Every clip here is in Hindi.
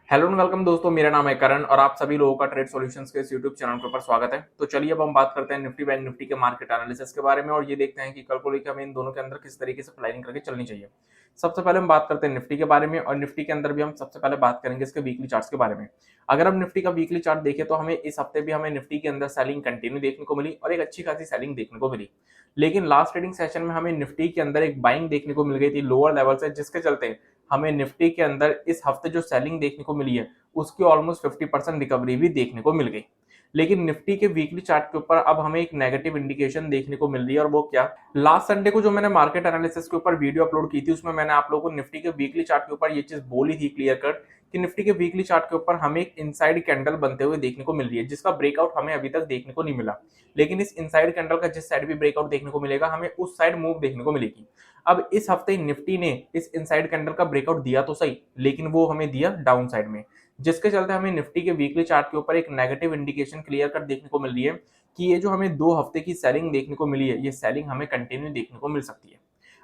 हेलो एंड वेलकम दोस्तों, मेरा नाम है करण और आप सभी लोगों का ट्रेड सॉल्यूशंस के इस यूट्यूब चैनल के ऊपर स्वागत है। तो चलिए अब हम बात करते हैं निफ्टी बैंक निफ्टी के मार्केट एनालिसिस के बारे में और ये देखते हैं कि कल को लेकर हमें इन दोनों के अंदर किस तरीके से प्लानिंग करके चलनी चाहिए। सबसे पहले हम बात करते हैं निफ्टी के बारे में और निफ्टी के अंदर भी हम सबसे पहले बात करेंगे इसके वीकली चार्ट्स के बारे में। अगर हम निफ्टी का वीकली चार्ट देखें तो हमें इस हफ्ते भी हमें निफ्टी के अंदर सेलिंग कंटिन्यू देखने को मिली और एक अच्छी खासी सेलिंग देखने को मिली। लेकिन लास्ट ट्रेडिंग सेशन में हमें निफ्टी के अंदर एक बाइंग देखने को मिल गई थी लोअर लेवल से, जिसके चलते हमें निफ्टी के अंदर इस हफ्ते जो सेलिंग देखने को मिली है उसकी ऑलमोस्ट 50% रिकवरी भी देखने को मिल गई। लेकिन निफ्टी के वीकली चार्ट के ऊपर अब हमें एक नेगेटिव इंडिकेशन देखने को मिल रही है और वो क्या, लास्ट संडे को जो मैंने मार्केट एनालिसिस के ऊपर वीडियो अपलोड की थी उसमें मैंने आप लोगों को निफ्टी के वीकली चार्ट के ऊपर ये चीज बोली थी क्लियर कट कि निफ्टी के वीकली चार्ट के ऊपर हमें एक इनसाइड कैंडल बनते हुए देखने को मिल रही है, जिसका ब्रेकआउट हमें अभी तक देखने को नहीं मिला। लेकिन इस इनसाइड कैंडल का जिस साइड भी ब्रेकआउट देखने को मिलेगा हमें उस साइड मूव देखने को मिलेगी। अब इस हफ्ते निफ्टी ने इस इनसाइड कैंडल का ब्रेकआउट दिया तो सही, लेकिन वो हमें दिया डाउन साइड में, जिसके चलते हमें निफ्टी के वीकली चार्ट के ऊपर एक नेगेटिव इंडिकेशन क्लियर कट देखने को मिल रही है कि ये जो हमें 2 हफ्ते की सेलिंग देखने को मिली है ये सेलिंग हमें कंटिन्यू देखने को मिल सकती है।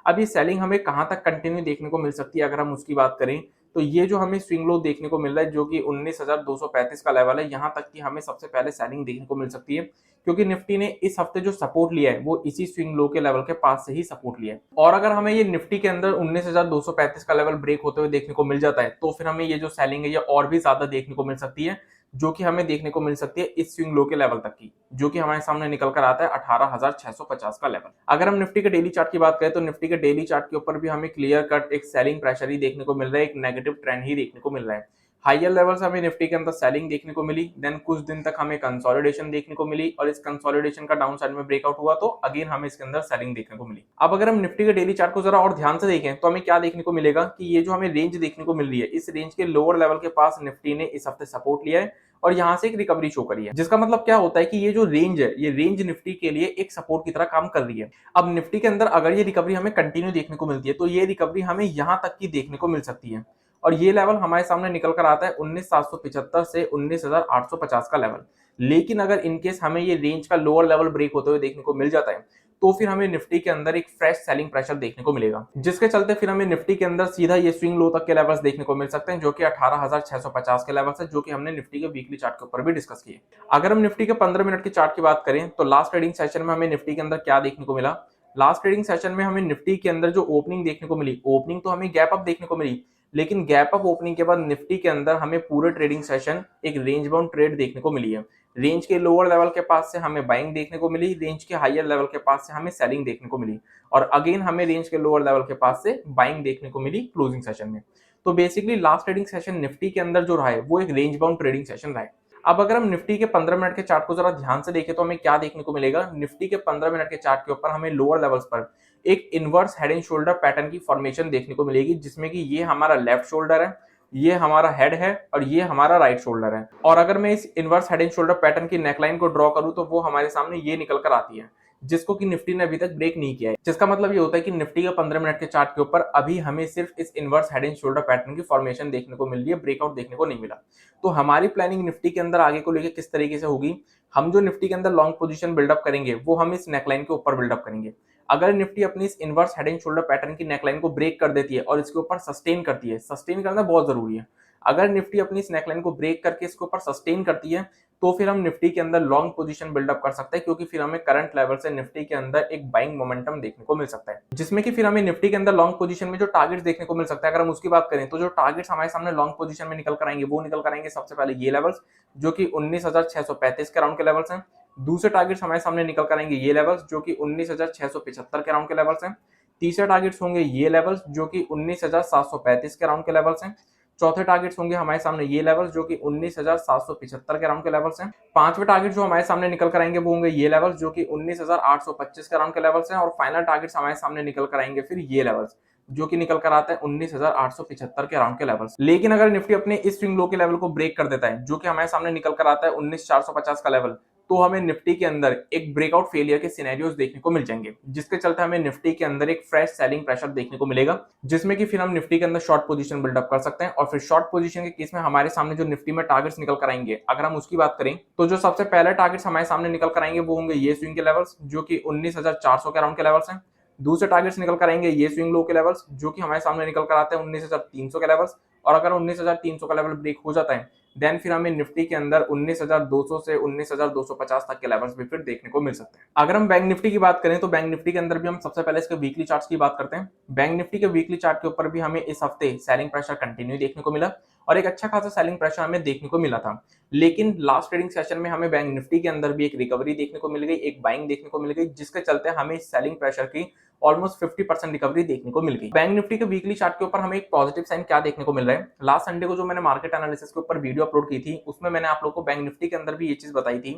अब ये सेलिंग हमें कहां तक कंटिन्यू देखने को मिल सकती है अगर हम उसकी बात करें तो ये जो हमें स्विंग लो देखने को मिल रहा है जो कि 19,235 का लेवल है, यहां तक कि हमें सबसे पहले सेलिंग देखने को मिल सकती है, क्योंकि निफ्टी ने इस हफ्ते जो सपोर्ट लिया है वो इसी स्विंग लो के लेवल के पास से ही सपोर्ट लिया है। और अगर हमें ये निफ्टी के अंदर 19,235 का लेवल ब्रेक होते हुए देखने को मिल जाता है तो फिर हमें ये जो सेलिंग है ये और भी ज्यादा देखने को मिल सकती है, जो कि हमें देखने को मिल सकती है इस स्विंग लो के लेवल तक की, जो कि हमारे सामने निकल कर आता है 18,650 का लेवल। अगर हम निफ्टी के डेली चार्ट की बात करें तो निफ्टी के डेली चार्ट के ऊपर भी हमें क्लियर कट एक सेलिंग प्रेशर ही देखने को मिल रहा है, एक नेगेटिव ट्रेंड ही देखने को मिल रहा है। हायर लेवल से हमें निफ्टी के अंदर सेलिंग देखने को मिली, देन कुछ दिन तक हमें कंसोलिडेशन देखने को मिली और इस कंसोलिडेशन का डाउन साइड में ब्रेकआउट हुआ तो अगेन हमें इसके अंदर सेलिंग देखने को मिली। अब अगर हम निफ्टी के डेली चार्ट को जरा और ध्यान से देखें तो हमें क्या देखने को मिलेगा कि ये जो हमें रेंज देखने को मिल रही है इस रेंज के लोअर लेवल के पास निफ्टी ने इस हफ्ते सपोर्ट लिया है और यहां से एक रिकवरी शो करी है, जिसका मतलब क्या होता है कि ये जो रेंज है ये रेंज निफ्टी के लिए एक सपोर्ट की तरह काम कर रही है। अब निफ्टी के अंदर अगर ये रिकवरी हमें कंटिन्यू देखने को मिलती है तो ये रिकवरी हमें यहां तक की देखने को मिल सकती है और ये लेवल हमारे सामने निकल कर आता है 19,775 से 19,850 का लेवल। लेकिन अगर इनकेस हमें ये रेंज का लोअर लेवल ब्रेक होते हुए देखने को मिल जाता है तो फिर हमें निफ्टी के अंदर एक फ्रेश सेलिंग प्रेशर देखने को मिलेगा, जिसके चलते फिर हमें निफ्टी के अंदर सीधा ये स्विंग लो तक के लेवल्स देखने को मिल सकते हैं जो कि 18,650 के लेवल्स है, जो कि हमने निफ्टी के वीकली चार्ट के ऊपर भी डिस्कस किए। अगर हम निफ्टी के 15 मिनट की चार्ट की बात करें तो लास्ट ट्रेडिंग सेशन में हमें निफ्टी के अंदर क्या देखने को मिला। लास्ट ट्रेडिंग सेशन में हमें निफ्टी के अंदर जो ओपनिंग देखने को मिली, ओपनिंग तो हमें गैप अप देखने को मिली, लेकिन गैप अप ओपनिंग के बाद निफ्टी के अंदर हमें पूरे ट्रेडिंग सेशन एक रेंज बाउंड ट्रेड देखने को मिली है। रेंज के लोअर लेवल के पास से हमें बाइंग देखने को मिली, रेंज के हायर लेवल के पास से हमें सेलिंग देखने को मिली और अगेन हमें रेंज के लोअर लेवल के पास से बाइंग देखने को मिली क्लोजिंग सेशन में। तो basically last trading session Nifty के अंदर जो रहा है वो एक रेंज बाउंड ट्रेडिंग सेशन रहा है। अब अगर हम निफ्टी के 15 मिनट के चार्ट को जरा ध्यान से देखें तो हमें क्या देखने को मिलेगा। निफ्टी के 15 मिनट के चार्ट के ऊपर हमें लोअर लेवल्स पर एक inverse head and shoulder pattern की फॉर्मेशन देखने को मिलेगी, जिसमें कि ये हमारा लेफ्ट शोल्डर है, ये हमारा हेड है और ये हमारा राइट शोल्डर है। और अगर मैं इस inverse head and shoulder pattern की नेकलाइन को ड्रॉ करूं तो वो हमारे सामने ये निकल कर आती है, जिसको कि निफ्टी ने अभी तक ब्रेक नहीं किया है। जिसका मतलब ये होता है कि निफ्टी के 15 मिनट के चार्ट के ऊपर अभी हमें सिर्फ इस inverse head and shoulder pattern की फॉर्मेशन देखने को मिल रही है, ब्रेकआउट देखने को नहीं मिला। तो हमारी प्लानिंग निफ्टी के अंदर आगे को लेकर किस तरीके से होगी, हम जो निफ्टी के अंदर लॉन्ग पोजीशन बिल्डअप करेंगे वो हम इस नेकलाइन के ऊपर बिल्डअप करेंगे। अगर निफ्टी अपनी इस inverse head and shoulder pattern की नेकलाइन को ब्रेक कर देती है और इसके ऊपर सस्टेन करती है, सस्टेन करना बहुत जरूरी है। अगर निफ्टी अपनी इस नेकलाइन को ब्रेक करके इसके ऊपर सस्टेन करती है तो फिर हम निफ्टी के अंदर लॉन्ग पोजीशन बिल्डअप कर सकते हैं, क्योंकि फिर हमें करंट लेवल से निफ्टी के अंदर एक बाइंग मोमेंटम देखने को मिल सकता है, जिसमें कि फिर हमें निफ्टी के अंदर लॉन्ग पोजीशन में जो टारगेट्स देखने को मिल सकता है। अगर हम उसकी बात करें तो जो टारगेट्स हमारे सामने लॉन्ग पोजीशन में निकल कर आएंगे वो निकल कर आएंगे सबसे पहले ये लेवल्स जो कि 19,635 के अराउंड के लेवल्स हैं। दूसरे टारगेट्स हमारे सामने निकल कर आएंगे ये लेवल्स जो कि 19,675 के अराउंड के लेवल्स हैं। तीसरे टारगेट्स होंगे ये लेवल्स जो कि 19,735 के अराउंड के लेवल्स हैं। चौथे टारगेट्स होंगे हमारे सामने ये लेवल्स जो कि 19,775 के अराउंड के लेवल्स हैं। पांचवे टारगेट जो हमारे सामने निकल कर आएंगे वो होंगे ये लेवल्स जो कि 19,825 के अराउंड के लेवल्स हैं। और फाइनल टारगेट्स हमारे सामने निकल कर आएंगे फिर ये लेवल्स जो कि निकल कर आता है 19,875 के अराउंड के लेवल्स। लेकिन अगर निफ्टी अपने इस स्विंग लो के लेवल को ब्रेक कर देता है जो कि हमारे सामने निकल कर आता है 19,450 का लेवल, तो हमें निफ्टी के अंदर एक ब्रेकआउट फेलियर के सिनेरियोस देखने को मिल जाएंगे, जिसके चलते हमें निफ्टी के अंदर एक फ्रेश सेलिंग प्रेशर देखने को मिलेगा, जिसमें कि फिर हम निफ्टी के अंदर शॉर्ट पोजीशन बिल्डअप कर सकते हैं। और फिर शॉर्ट पोजीशन के केस में हमारे सामने जो निफ्टी में टारगेट्स निकल कर आएंगे, अगर हम उसकी बात करें तो जो सबसे पहले टारगेट्स हमारे सामने निकल कर आएंगे वो होंगे ये स्विंग के लेवल्स जो कि 19,400 के अराउंड के लेवल्स हैं। दूसरे टारगेट्स निकल कर आएंगे ये स्विंग लो के लेवल्स जो कि हमारे सामने निकल कर आते हैं 19,300 के लेवल्स। और अगर 19,300 का लेवल ब्रेक हो जाता है देन फिर हमें निफ्टी के अंदर 19,200 से 19,250 तक के लेवल्स भी फिर देखने को मिल सकते हैं। अगर हम बैंक निफ्टी की बात करें तो बैंक निफ्टी के अंदर भी हम सबसे पहले इसके वीकली चार्ट्स की बात करते हैं। बैंक निफ्टी के वीकली चार्ट के ऊपर भी हमें इस हफ्ते सेलिंग प्रेशर कंटिन्यू देखने को मिला और एक अच्छा खासा सेलिंग प्रेशर हमें देखने को मिला था। लेकिन लास्ट ट्रेडिंग सेशन में हमें बैंक निफ्टी के अंदर भी एक रिकवरी देखने को मिल गई, एक बाइंग देखने को मिल गई, जिसके चलते हमें सेलिंग प्रेशर की ऑलमोस्ट 50% रिकवरी देखने को मिल गई। बैंक निफ्टी के वीकली चार्ट के ऊपर हमें एक पॉजिटिव साइन क्या देखने को मिल रहा है, लास्ट संडे को जो मैंने मार्केट एनालिसिस के ऊपर वीडियो अपलोड की थी उसमें मैंने आप लोगों को बैंक निफ्टी के अंदर भी ये चीज बताई थी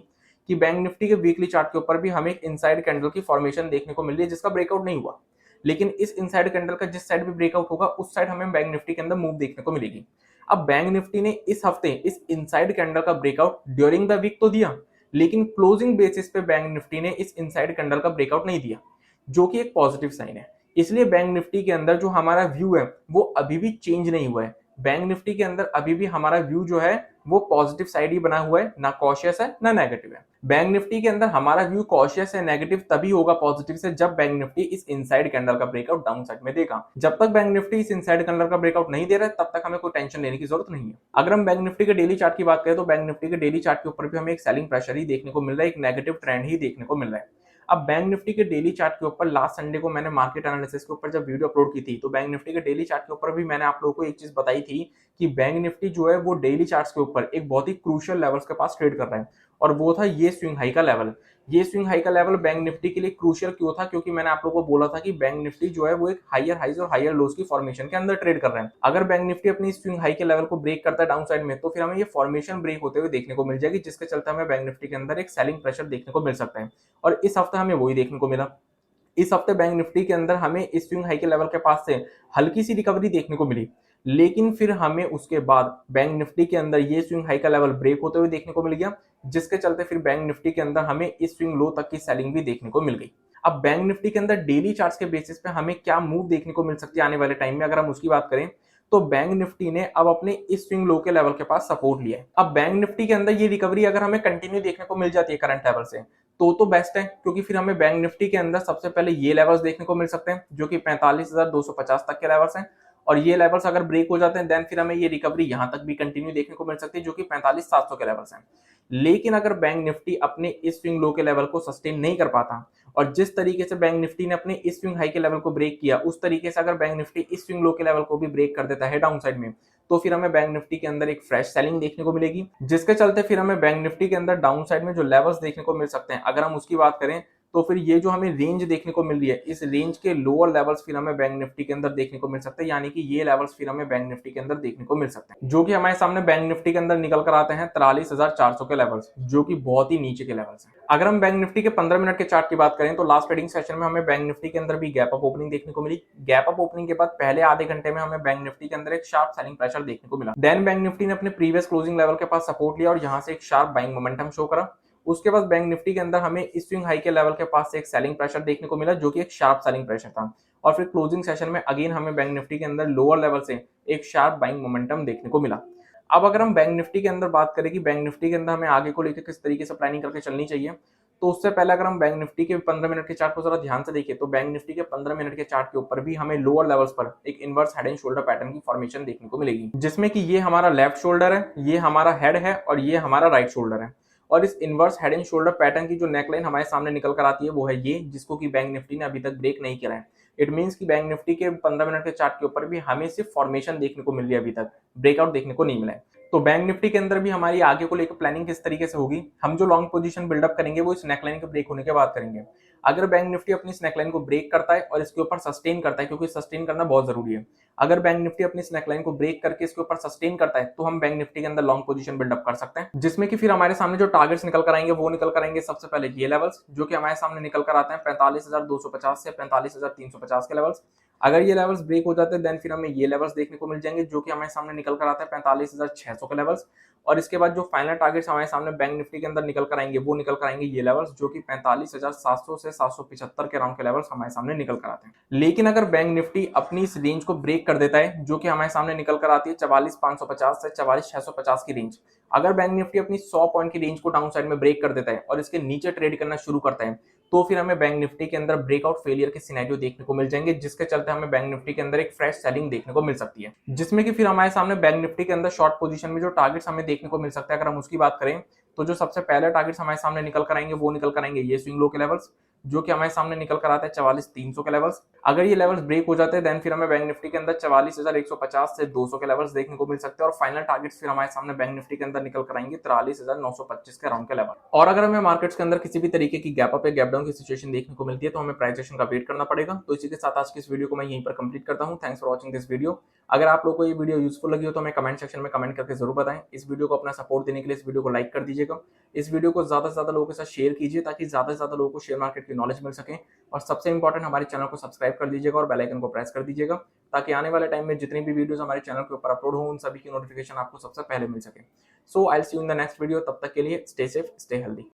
कि बैंक निफ्टी के वीकली चार्ट के ऊपर भी हमें एक इनसाइड कैंडल की फॉर्मेशन देखने को मिल रही है जिसका ब्रेकआउट नहीं हुआ। लेकिन इस इनसाइड कैंडल का जिस साइड भी ब्रेकआउट होगा उस साइड हमें बैंक निफ्टी के अंदर मूव देखने को मिलेगी। अब बैंक निफ्टी ने इस हफ्ते इस इनसाइड कैंडल का ब्रेकआउट ड्यूरिंग द वीक तो दिया, लेकिन क्लोजिंग बेसिस पे बैंक निफ्टी ने इस इनसाइड कैंडल का ब्रेकआउट नहीं दिया, जो कि एक पॉजिटिव साइन है। इसलिए बैंक निफ्टी के अंदर जो हमारा व्यू है वो अभी भी चेंज नहीं हुआ है। बैंक निफ्टी के अंदर अभी भी हमारा व्यू जो है वो पॉजिटिव साइड ही बना हुआ है, ना कॉशियस है ना नेगेटिव है। बैंक निफ्टी के अंदर हमारा व्यू कॉशियस है, नेगेटिव तभी होगा पॉजिटिव से जब बैंक निफ्टी इस इनसाइड कैंडल का ब्रेकआउट डाउन साइड में देगा। जब तक बैंक निफ्टी इस इनसाइड कैंडल का ब्रेकआउट नहीं दे रहा है तब तक हमें कोई टेंशन लेने की जरूरत नहीं है। अगर हम बैंक निफ्टी के डेली चार्ट की बात करें तो बैंक निफ्टी के डेली चार्ट के ऊपर भी हमें एक सेलिंग प्रेशर ही देखने को मिल रहा है, एक नेगेटिव ट्रेंड ही देखने को मिल रहा है। अब बैंक निफ्टी के डेली चार्ट के ऊपर लास्ट संडे को मैंने मार्केट एनालिसिस के ऊपर जब वीडियो अपलोड की थी तो बैंक निफ्टी के डेली चार्ट के ऊपर भी मैंने आप लोगों को एक चीज बताई थी कि बैंक निफ्टी जो है वो डेली चार्ट्स के ऊपर एक बहुत ही क्रूशियल लेवल्स के पास ट्रेड कर रहा है और वो था ये स्विंग हाई का लेवल। ये स्विंग हाई का लेवल बैंक निफ्टी के लिए क्रूशियल क्यों था, क्योंकि मैंने आप लोगों को बोला था कि बैंक निफ्टी जो है वो एक हायर हाइज और हायर लोज की फॉर्मेशन के अंदर ट्रेड कर रहे हैं। अगर बैंक निफ्टी अपनी स्विंग हाई के लेवल को ब्रेक करता है डाउन साइड में तो फिर हमें ये फॉर्मेशन ब्रेक होते हुए देखने को मिल जाएगी, जिसके चलते हमें बैंक निफ्टी के अंदर एक सेलिंग प्रेशर देखने को मिल सकता है और इस हफ्ते हमें वही देखने को मिला। इस हफ्ते बैंक निफ्टी के अंदर हमें इस स्विंग हाई के लेवल के पास से हल्की सी रिकवरी देखने को मिली, लेकिन फिर हमें उसके बाद बैंक निफ्टी के अंदर ये स्विंग हाई का लेवल ब्रेक होते हुए देखने को मिल गया, जिसके चलते फिर बैंक निफ्टी के अंदर हमें इस स्विंग लो तक की सेलिंग भी देखने को मिल गई। अब बैंक निफ्टी के अंदर डेली चार्ट्स के बेसिस पे हमें क्या मूव देखने को मिल सकती है आने वाले टाइम में, अगर हम उसकी बात करें तो बैंक निफ्टी ने अब अपने इस स्विंग लो के लेवल के पास सपोर्ट लिया है। अब बैंक निफ्टी के अंदर ये रिकवरी अगर हमें कंटिन्यू देखने को मिल जाती है करंट लेवल से तो बेस्ट है, क्योंकि फिर हमें बैंक निफ्टी के अंदर सबसे पहले ये लेवल्स देखने को मिल सकते हैं जो कि 45,250 तक के लेवल्स हैं और ये लेवल्स अगर ब्रेक हो जाते हैं देन फिर हमें ये रिकवरी यहां तक भी कंटिन्यू देखने को मिल सकती है जो कि 45,700 के लेवल्स हैं। लेकिन अगर बैंक निफ्टी अपने इस स्विंग लो के लेवल को सस्टेन नहीं कर पाता और जिस तरीके से बैंक निफ्टी ने अपने इस स्विंग हाई के लेवल को ब्रेक किया उस तरीके से अगर बैंक निफ्टी इस स्विंग लो के लेवल को भी ब्रेक कर देता है डाउन साइड में तो फिर हमें बैंक निफ्टी के अंदर एक फ्रेश सेलिंग देखने को मिलेगी, जिसके चलते फिर हमें बैंक निफ्टी के अंदर डाउन साइड में जो लेवल्स देखने को मिल सकते हैं अगर हम उसकी बात करें तो फिर ये जो हमें रेंज देखने को मिल रही है इस रेंज के लोअर लेवल्स फिर हमें बैंक निफ्टी के अंदर देखने को मिल सकते हैं, यानी कि ये लेवल्स फिर हमें बैंक निफ्टी के अंदर देखने को मिल सकते हैं जो कि हमारे सामने बैंक निफ्टी के अंदर निकल कर आते हैं 43,400 के लेवल्स, जो कि बहुत ही नीचे के लेवल्स हैं। अगर हम बैंक निफ्टी के 15 मिनट के चार्ट की बात करें तो लास्ट ट्रेडिंग सेशन में हमें बैंक निफ्टी के अंदर भी गैप अप ओपनिंग देखने को मिली। गैप अप ओपनिंग के बाद पहले आधे घंटे में हमें बैंक निफ्टी के अंदर एक शार्प सेलिंग प्रेशर देखने को मिला। देन बैंक निफ्टी ने अपने प्रीवियस क्लोजिंग लेवल के पास सपोर्ट लिया और यहां से एक शार्प बाइंग मोमेंटम शो करा। उसके बाद बैंक निफ्टी के अंदर हमें इस स्विंग हाई के लेवल के पास से एक सेलिंग प्रेशर देखने को मिला जो कि एक शार्प सेलिंग प्रेशर था और फिर क्लोजिंग सेशन में अगेन हमें बैंक निफ्टी के अंदर लोअर लेवल से एक शार्प बाइंग मोमेंटम देखने को मिला। अब अगर हम बैंक निफ्टी के अंदर बात करें कि बैंक निफ्टी के अंदर हमें आगे को लेकर किस तरीके से प्लानिंग करके चलनी चाहिए, तो उससे पहले अगर हम बैंक निफ्टी के 15 मिनट के चार्ट को जरा ध्यान से देखें तो बैंक निफ्टी के 15 मिनट के चार्ट के ऊपर भी हमें लोअर लेवल्स पर एक inverse head and shoulder pattern की फॉर्मेशन देखने को मिलेगी, जिसमें कि ये हमारा लेफ्ट शोल्डर है, ये हमारा हेड है और ये हमारा राइट शोल्डर है। और इस inverse head and shoulder pattern की जो नेकलाइन हमारे सामने निकल कर आती है वो है ये, जिसको कि बैंक निफ्टी ने अभी तक ब्रेक नहीं किया है। इट मींस कि बैंक निफ्टी के 15 मिनट के चार्ट के ऊपर भी हमें सिर्फ फॉर्मेशन देखने को मिल रही है, अभी तक ब्रेकआउट देखने को नहीं मिला है। तो बैंक निफ्टी के अंदर भी हमारी आगे को लेकर प्लानिंग किस तरीके से होगी, हम जो लॉन्ग पोजीशन बिल्डअप करेंगे वो इस नेकलाइन के ब्रेक होने के बाद करेंगे। अगर बैंक निफ्टी अपनी इस नेकलाइन को ब्रेक करता है और इसके ऊपर सस्टेन करता है, क्योंकि सस्टेन करना बहुत जरूरी है, अगर बैंक निफ्टी अपनी इस नेकलाइन को ब्रेक करके इसके ऊपर सस्टेन करता है तो हम बैंक निफ्टी के अंदर लॉन्ग पोजीशन बिल्डअप कर सकते हैं, जिसमें कि फिर हमारे सामने जो टारगेट्स निकल कर आएंगे वो निकल कर आएंगे सबसे पहले ये लेवल्स जो कि हमारे सामने निकल कर आते हैं 45,250 से 45,350 के लेवल्स। अगर ये लेवल्स ब्रेक हो जाते हैं देन फिर हमें ये लेवल्स देखने को मिल जाएंगे जो कि हमारे सामने निकल कर आते हैं 45,600 के लेवल्स। और इसके बाद जो फाइनल टारगेट्स हमारे सामने बैंक निफ्टी के अंदर निकल कर आएंगे वो निकल कर आएंगे ये लेवल्स जो कि 45,700 से 775 के राउंड के लेवल्स हमारे सामने निकल कर आते हैं। लेकिन अगर बैंक निफ्टी अपनी इस रेंज को ब्रेक कर देता है जो कि हमारे सामने निकल कर आती है 44,550 से 44,650 की रेंज, अगर बैंक निफ्टी अपनी 100 पॉइंट की रेंज को डाउन साइड में ब्रेक कर देता है और इसके नीचे ट्रेड करना शुरू करता है तो फिर हमें बैंक निफ्टी के अंदर ब्रेकआउट फेलियर के सिनेरियो देखने को मिल जाएंगे, जिसके चलते हमें बैंक निफ्टी के अंदर एक फ्रेश सेलिंग देखने को मिल सकती है, जिसमें कि फिर हमारे सामने बैंक निफ्टी के अंदर शॉर्ट पोजीशन में जो टारगेट्स हमें देखने को मिल सकता है, अगर हम उसकी बात करें तो जो सबसे पहले टारगेट्स हमारे सामने निकल कर आएंगे वो निकल कर आएंगे ये स्विंग लो के लेवल्स जो कि हमारे सामने निकल कर आता है 44,300 के लेवल्स। अगर ये लेवल्स ब्रेक हो जाते हैं देन फिर हमें बैंक निफ्टी के अंदर 44,150 से 200 के लेवल्स देखने को मिल सकते हैं और फाइनल टारगेट्स फिर हमारे सामने बैंक निफ्टी के अंदर निकल कर आएंगे 43,925 के राउंड के लेवल। और अगर हमें मार्केट्स के अंदर किसी भी तरीके की गैप अप या गैप डाउन की सिचुएशन देखने को मिलती है तो हमें प्राइस एक्शन का वेट करना पड़ेगा। तो इसी के साथ आज की इस वीडियो को मैं यहीं पर कंप्लीट करता हूं। Thanks for watching this video. अगर आप लोगों को ये वीडियो यूजफुल लगी हो तो हमें कमेंट सेक्शन में कमेंट करके जरूर बताएं। इस वीडियो को अपना सपोर्ट देने के लिए इस वीडियो को लाइक कर दीजिएगा, इस वीडियो को ज्यादा से ज्यादा लोगों के साथ शेयर कीजिए ताकि ज्यादा से ज्यादा लोगों को शेयर मार्केट की नॉलेज मिल सके। और सबसे इंपॉर्टेंट हमारे चैनल को सब्सक्राइब कर दीजिएगा और बेल आइकन को प्रेस कर दीजिएगा ताकि आने वाले टाइम में जितनी भी वीडियोस हमारे चैनल के ऊपर अपलोड हो उन सभी की नोटिफिकेशन आपको सबसे पहले मिल सके। So I will see you in the next video. तब तक के लिए स्टे सेफ, स्टे हेल्दी।